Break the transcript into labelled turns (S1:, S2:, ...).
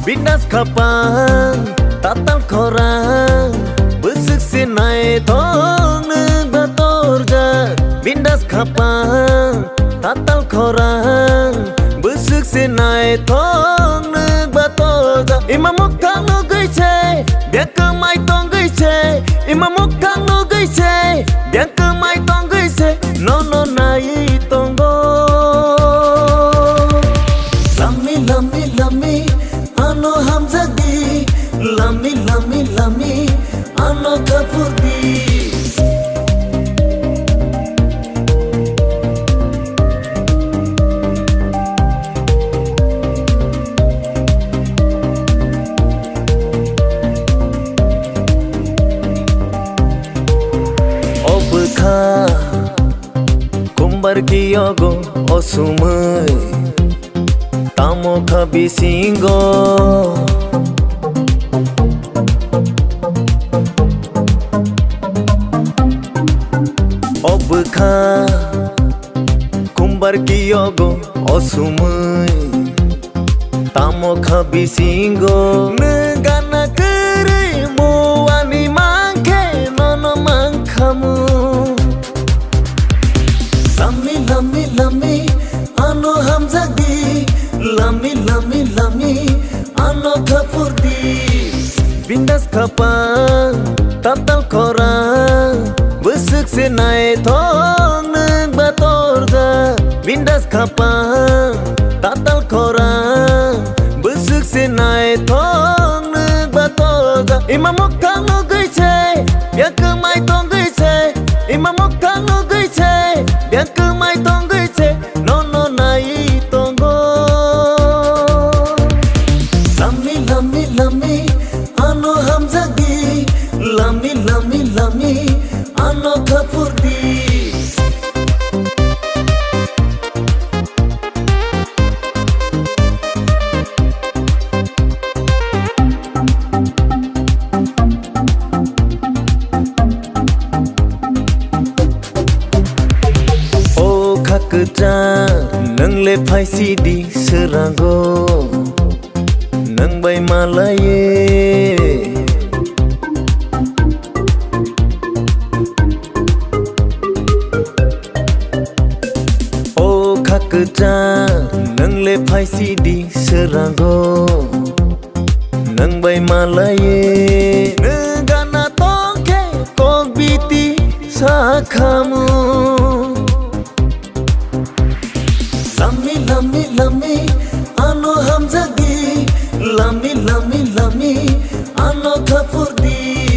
S1: Bindas kapang tatal korang besuk sinai tong neng batorja. Bindas kapang tatal korang besuk sinai tong neng batorja. Imamuk kang nu gay che biak ke mai tong gay che. Imamuk kang nu gay che biak ke mai tong gay che. No no nai tong go. Lami lami lami ano hamzadi, lami lami lami ano kapurdi. Obka kumbar kiyogo osumai tamo kabisingo. Obka kumbar kiyogo osumai tamo kabisingo. Negana kere muani mangke nono mangkamu. Lami lami lami ano hamzadi, lami lami lami ano kapurdi. Bindas kapang tatal korang besuk sinai tong neng batorja. Bindas kapang tatal korang besuk sinai tong neng batorja. Imamuk kang nu gay che biak ke mai tong gay che. Imamuk kang nu gay che biak ke mai tong gay che. No no nai tong go. Lami lami lami ano hamzadi, lami lami lami ano kapurdi. Oh kaketa nang le phai si di serango nang bay malaye. Oh kaketa nang le phai si di serango nang bay malaye. Negana tongke kong biti sakamu. Lami lami lami ano hamzadi, lami lami lami ano kapurdi.